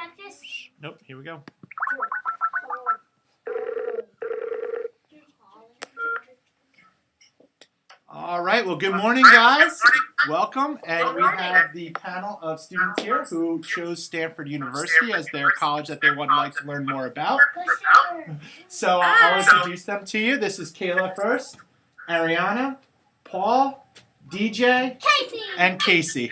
practice? Nope, here we go. All right, well, good morning, guys. Welcome, and we have the panel of students here who chose Stanford University as their college that they would like to learn more about. So I'll introduce them to you. This is Kayla first, Ariana, Paul, DJ, Casey. and Casey.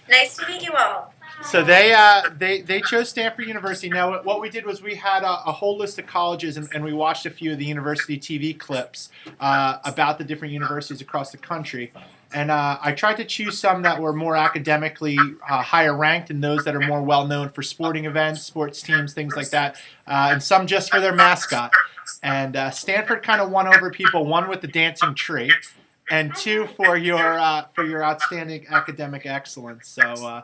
Nice to meet you all. So they chose Stanford University. Now, what we did was we had a whole list of colleges, and we watched a few of the university TV clips about the different universities across the country. And I tried to choose some that were more academically higher ranked and those that are more well known for sporting events, sports teams, things like that, and some just for their mascot. And Stanford kind of won over people, one with the dancing tree, and two for your outstanding academic excellence. So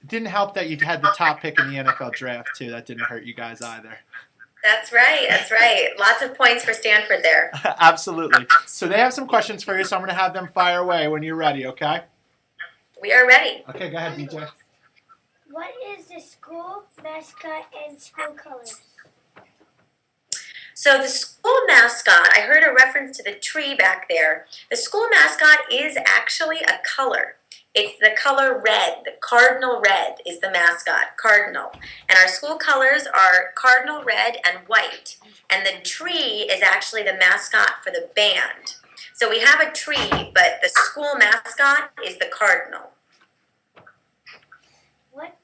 it didn't help that you had the top pick in the NFL draft too. That didn't hurt you guys either. That's right. That's right. Lots of points for Stanford there. Absolutely. So they have some questions for you, so I'm going to have them fire away when you're ready, okay? We are ready. Okay, go ahead, DJ. What is the school mascot and school colors? So the school mascot, I heard a reference to the tree back there. The school mascot is actually a color. It's the color red. The cardinal red is the mascot, cardinal. And our school colors are cardinal red and white. And the tree is actually the mascot for the band. So we have a tree, but the school mascot is the cardinal. What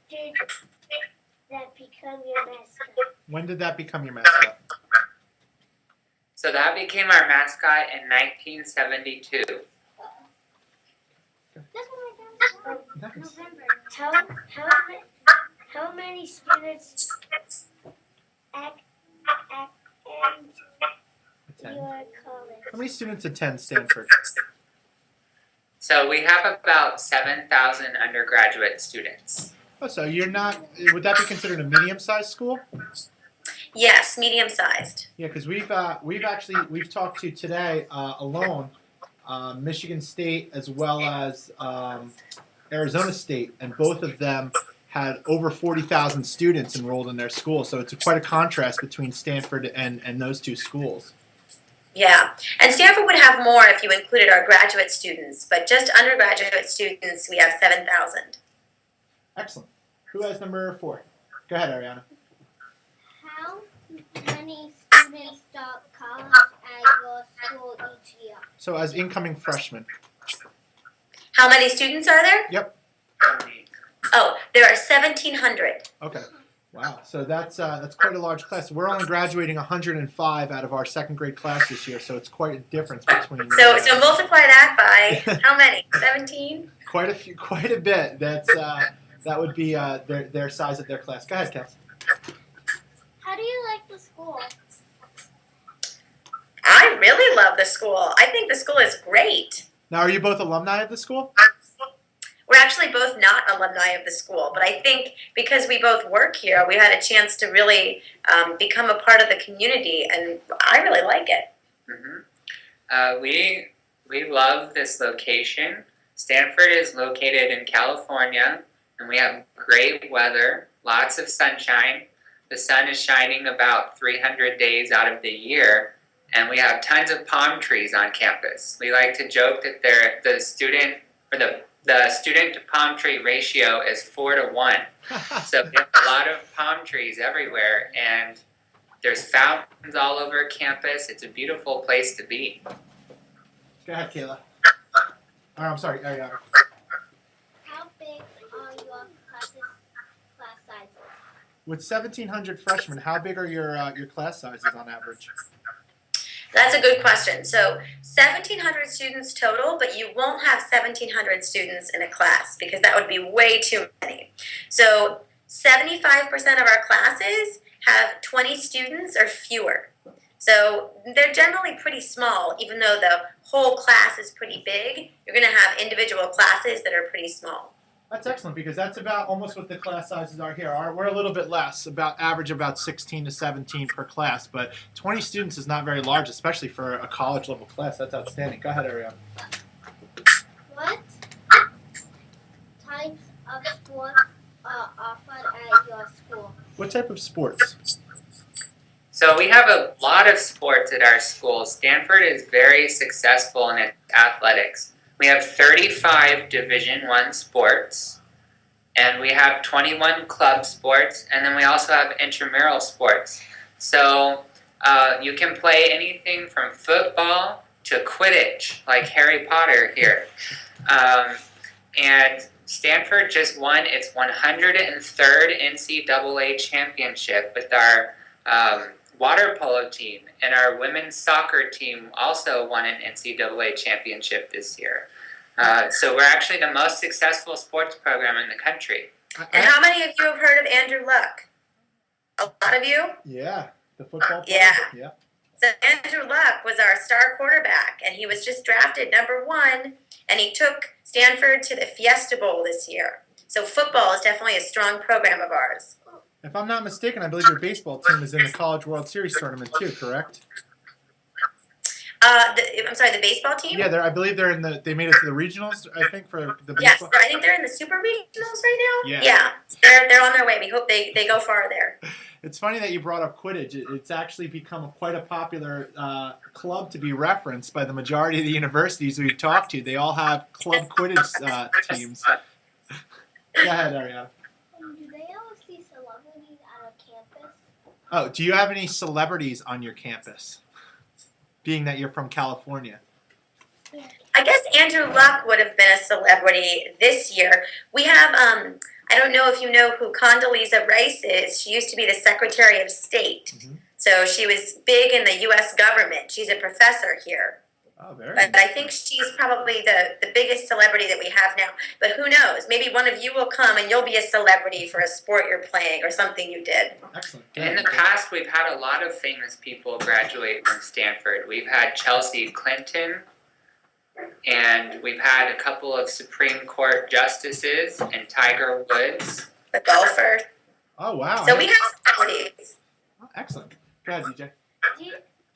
did that become your mascot? When did that become your mascot? So that became our mascot in 1972. That's what I got. November. How many students attend your college? How many students attend Stanford? So we have about 7,000 undergraduate students. Oh, so you're not, would that be considered a medium-sized school? Yes, medium-sized. Yeah, because we've talked to today alone, Michigan State as well as Arizona State, and both of them had over 40,000 students enrolled in their school. So it's quite a contrast between Stanford and those two schools. Yeah, and Stanford would have more if you included our graduate students, but just undergraduate students, we have 7,000. Excellent. Who has number 4? Go ahead, Ariana. How many students start college at your school each year? So as incoming freshmen. How many students are there? Yep. Oh, there are 1,700. Okay. Wow. So that's quite a large class. We're only graduating 105 out of our second grade class this year, so it's quite a difference between. So multiply that by how many? 17? Quite a bit. That would be their size of their class. Go ahead, Kels. How do you like the school? I really love the school. I think the school is great. Now, are you both alumni of the school? We're actually both not alumni of the school, but I think because we both work here, we had a chance to really become a part of the community, and I really like it. Mm-hmm. We love this location. Stanford is located in California, and we have great weather, lots of sunshine. The sun is shining about 300 days out of the year, and we have tons of palm trees on campus. We like to joke that the student to palm tree ratio is 4-to-1. So we have a lot of palm trees everywhere, and there's fountains all over campus. It's a beautiful place to be. Go ahead, Kayla. I'm sorry, Ariana. How big are your class sizes? With 1,700 freshmen, how big are your class sizes on average? That's a good question. So 1,700 students total, but you won't have 1,700 students in a class because that would be way too many. So 75% of our classes have 20 students or fewer. So they're generally pretty small, even though the whole class is pretty big. You're going to have individual classes that are pretty small. That's excellent because that's about almost what the class sizes are here. We're a little bit less, average about 16 to 17 per class, but 20 students is not very large, especially for a college level class. That's outstanding. Go ahead, Ariana. What of sports are offered at your school? What type of sports? So we have a lot of sports at our school. Stanford is very successful in its athletics. We have 35 Division I sports, and we have 21 club sports, and then we also have intramural sports. So you can play anything from football to Quidditch, like Harry Potter here. And Stanford just won its 103rd NCAA championship with our water polo team, and our women's soccer team also won an NCAA championship this year. So we're actually the most successful sports program in the country. And how many of you have heard of Andrew Luck? A lot of you? Yeah, the football player? Yeah. So Andrew Luck was our star quarterback, and he was just drafted #1, and he took Stanford to the Fiesta Bowl this year. So football is definitely a strong program of ours. If I'm not mistaken, I believe your baseball team is in the College World Series tournament too, correct? I'm sorry, the baseball team? Yeah, I believe they're in the. They made it to the regionals, I think, for the Yes, baseball. I think they're in the Super Regionals right now. Yeah. They're on their way. We hope they go far there. It's funny that you brought up Quidditch. It's actually become quite a popular club to be referenced by the majority of the universities we've talked to. They all have club Quidditch teams. Go ahead, Ariana. Do they ever see celebrities at a campus? Oh, do you have any celebrities on your campus? Being that you're from California. I guess Andrew Luck would have been a celebrity this year. We have, I don't know if you know who Condoleezza Rice is. She used to be the Secretary of State. Mm-hmm. So she was big in the U.S. government. She's a professor here. Oh, very But I think she's probably the biggest celebrity that we have now. But who knows? Maybe one of you will come and you'll be a celebrity for a sport you're playing or something you did. Excellent. In the past, we've had a lot of famous people graduate from Stanford. We've had Chelsea Clinton, and we've had a couple of Supreme Court justices and Tiger Woods. The golfer. Oh, wow. So we have celebrities. Oh, excellent. Go ahead, DJ. Do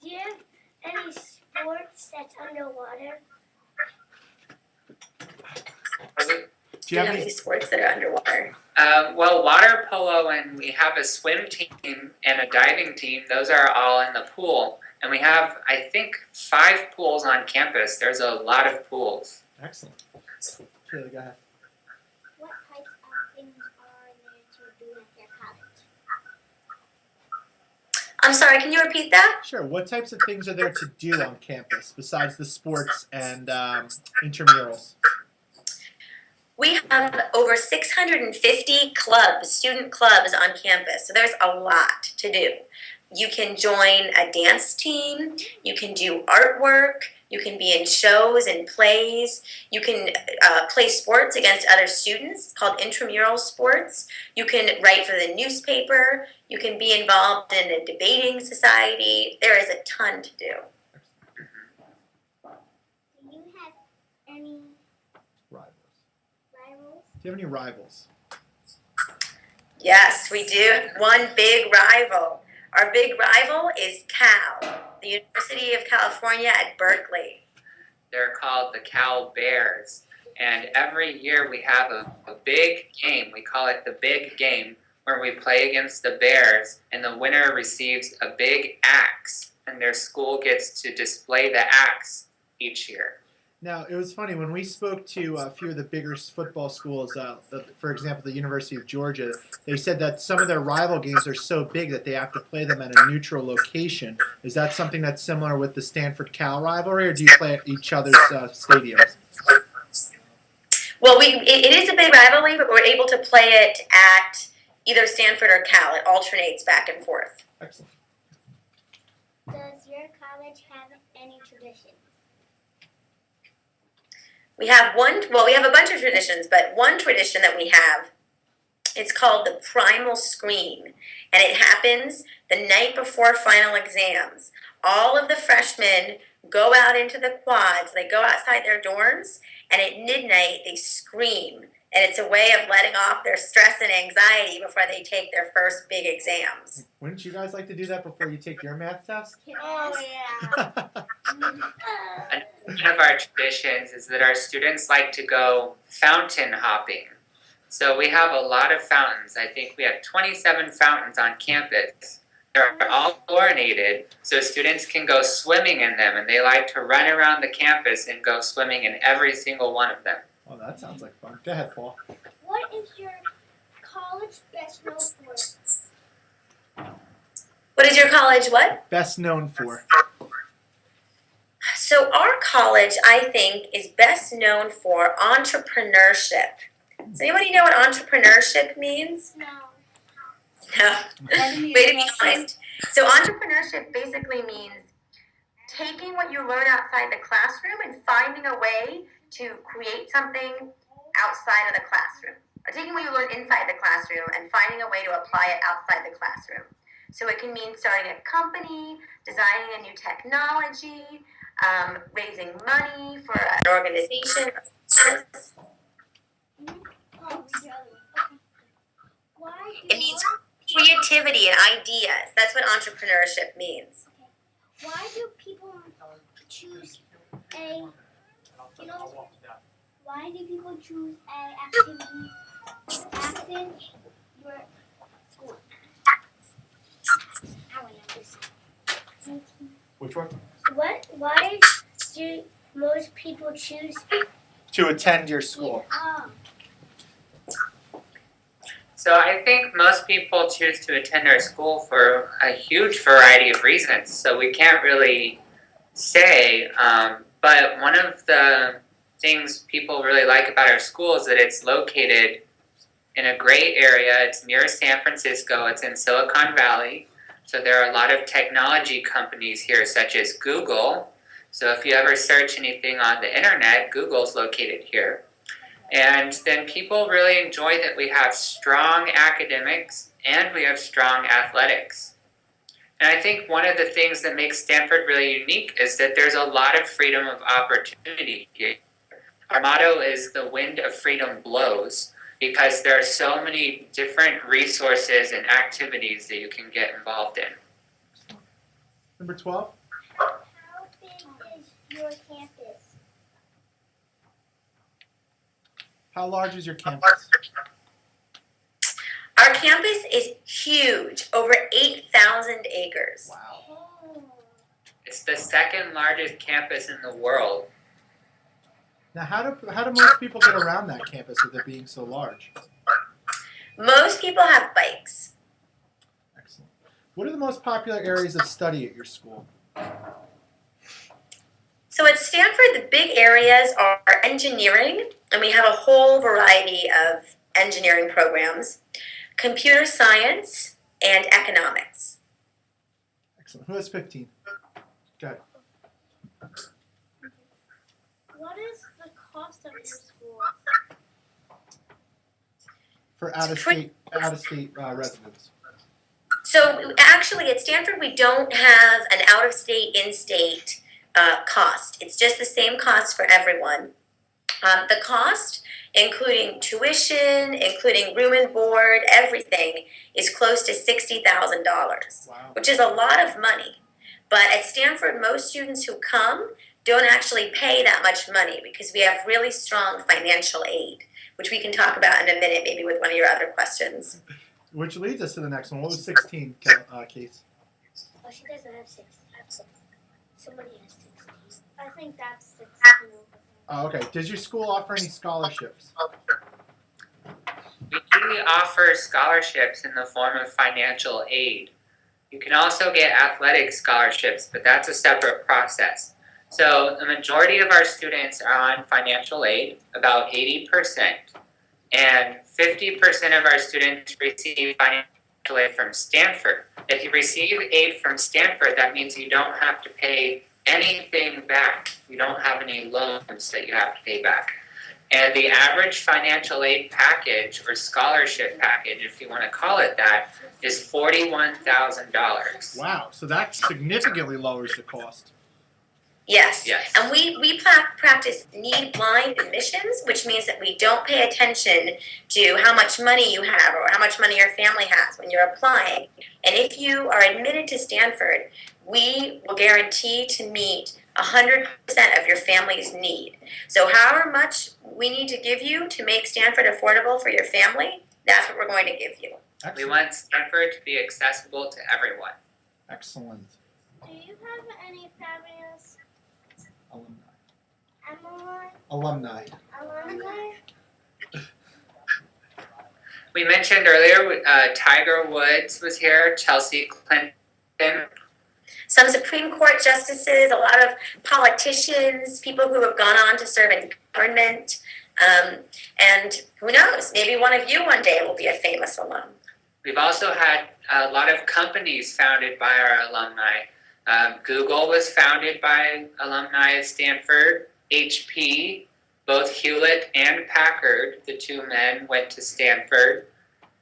you have any sports that's underwater? Do you have any sports that are underwater? Well, water polo, and we have a swim team and a diving team. Those are all in the pool. And we have, I think, 5 pools on campus. There's a lot of pools. Excellent. Kaylee, go ahead. What types of things are there to do at your college? I'm sorry, can you repeat that? Sure. What types of things are there to do on campus besides the sports and intramurals? We have over 650 clubs, student clubs on campus, so there's a lot to do. You can join a dance team, you can do artwork, you can be in shows and plays, you can play sports against other students called intramural sports, you can write for the newspaper, you can be involved in a debating society. There is a ton to do. Do you have any Rivals. rivals? Do you have any rivals? Yes, we do. One big rival. Our big rival is Cal, the University of California at Berkeley. They're called the Cal Bears. And every year we have a big game. We call it the big game, where we play against the Bears, and the winner receives a big axe, and their school gets to display the axe each year. Now, it was funny, when we spoke to a few of the bigger football schools, for example, the University of Georgia, they said that some of their rival games are so big that they have to play them at a neutral location. Is that something that's similar with the Stanford-Cal rivalry, or do you play at each other's stadiums? Well, it is a big rivalry, but we're able to play it at either Stanford or Cal. It alternates back and forth. Excellent. Does your college have any traditions? We have we have a bunch of traditions, but one tradition that we have, it's called the primal scream, and it happens the night before final exams. All of the freshmen go out into the quads, they go outside their dorms, and at midnight they scream, and it's a way of letting off their stress and anxiety before they take their first big exams. Wouldn't you guys like to do that before you take your math test? Oh, yeah. One of our traditions is that our students like to go fountain hopping. So we have a lot of fountains. I think we have 27 fountains on campus. They're all chlorinated, so students can go swimming in them, and they like to run around the campus and go swimming in every single one of them. Oh, that sounds like fun. Go ahead, Paul. What is your college best known for? What is your college what? Best known for. So our college, I think, is best known for entrepreneurship. Does anybody know what entrepreneurship means? No. No. Way to be honest. So entrepreneurship basically means taking what you learn outside the classroom and finding a way to create something outside of the classroom. Or taking what you learn inside the classroom and finding a way to apply it outside the classroom. So it can mean starting a company, designing a new technology, raising money for an organization. Oh, really? Okay. Why do It means creativity and ideas. That's what entrepreneurship means. Why do people choose a, why do people choose a active school? I want to know this. Which one? Why do most people choose? To attend your school. So I think most people choose to attend our school for a huge variety of reasons. So we can't really say, but one of the things people really like about our school is that it's located in a great area. It's near San Francisco. It's in Silicon Valley. So there are a lot of technology companies here, such as Google. So if you ever search anything on the internet, Google's located here. And then people really enjoy that we have strong academics and we have strong athletics. And I think one of the things that makes Stanford really unique is that there's a lot of freedom of opportunity here. Our motto is "The wind of freedom blows," because there are so many different resources and activities that you can get involved in. Number 12. How big is your campus? How large is your campus? Our campus is huge, over 8,000 acres. Wow. Oh. It's the second largest campus in the world. Now, how do most people get around that campus with it being so large? Most people have bikes. Excellent. What are the most popular areas of study at your school? So at Stanford, the big areas are engineering, and we have a whole variety of engineering programs, computer science, and economics. Excellent. Who has 15? Go ahead. What is the cost of your school? For out-of-state residents. So actually at Stanford, we don't have an out-of-state, in-state cost. It's just the same cost for everyone. The cost, including tuition, including room and board, everything, is close to $60,000, Wow. which is a lot of money. But at Stanford, most students who come don't actually pay that much money because we have really strong financial aid, which we can talk about in a minute, maybe with one of your other questions. Which leads us to the next one. What was 16, Case? Oh, she doesn't have 16. Somebody has 16. I think that's 16. Oh, okay. Does your school offer any scholarships? We do offer scholarships in the form of financial aid. You can also get athletic scholarships, but that's a separate process. So the majority of our students are on financial aid, about 80%, and 50% of our students receive financial aid from Stanford. If you receive aid from Stanford, that means you don't have to pay anything back. You don't have any loans that you have to pay back. And the average financial aid package or scholarship package, if you want to call it that, is $41,000. Wow. So that significantly lowers the cost. Yes. Yes. And we practice need-blind admissions, which means that we don't pay attention to how much money you have or how much money your family has when you're applying. And if you are admitted to Stanford, we will guarantee to meet 100% of your family's need. So however much we need to give you to make Stanford affordable for your family, that's what we're going to give you. Excellent. We want Stanford to be accessible to everyone. Excellent. Do you have any fabulous Alumni. alumni? We mentioned earlier, Tiger Woods was here, Chelsea Clinton. Some Supreme Court justices, a lot of politicians, people who have gone on to serve in government. And who knows, maybe one of you one day will be a famous alum. We've also had a lot of companies founded by our alumni. Google was founded by alumni at Stanford. HP, both Hewlett and Packard, the two men, went to Stanford.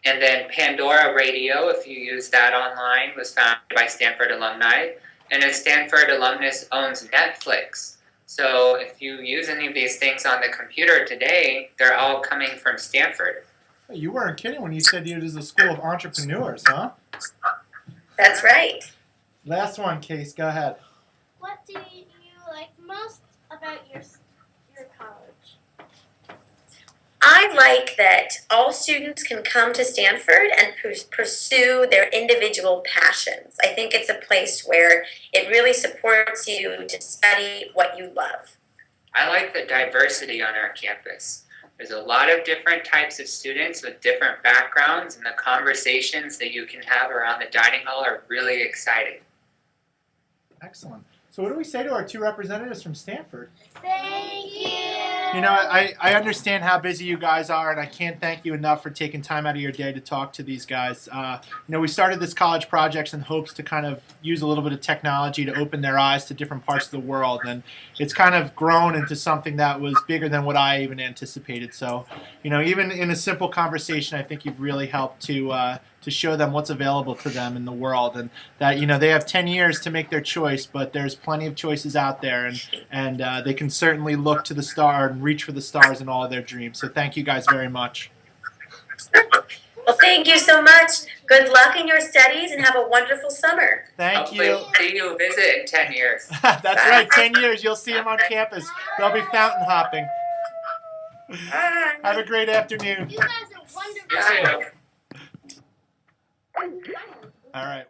And then Pandora Radio, if you use that online, was founded by Stanford alumni. And a Stanford alumnus owns Netflix. So if you use any of these things on the computer today, they're all coming from Stanford. You weren't kidding when you said it was a school of entrepreneurs, huh? That's right. Last one, Case. Go ahead. What do you like most about your college? I like that all students can come to Stanford and pursue their individual passions. I think it's a place where it really supports you to study what you love. I like the diversity on our campus. There's a lot of different types of students with different backgrounds, and the conversations that you can have around the dining hall are really exciting. Excellent. So what do we say to our two representatives from Stanford? Thank you. You know, I understand how busy you guys are, and I can't thank you enough for taking time out of your day to talk to these guys. We started this college project in hopes to kind of use a little bit of technology to open their eyes to different parts of the world, and it's kind of grown into something that was bigger than what I even anticipated. So, even in a simple conversation, I think you've really helped to show them what's available to them in the world, and that they have 10 years to make their choice, but there's plenty of choices out there, and they can certainly look to the star and reach for the stars in all of their dreams. So thank you guys very much. Well, thank you so much. Good luck in your studies and have a wonderful summer. Thank you. Hopefully we'll see you visit in 10 years. That's right, 10 years. You'll see them on campus. They'll be fountain hopping. Bye. Have a great afternoon. You guys are wonderful. You too. All right.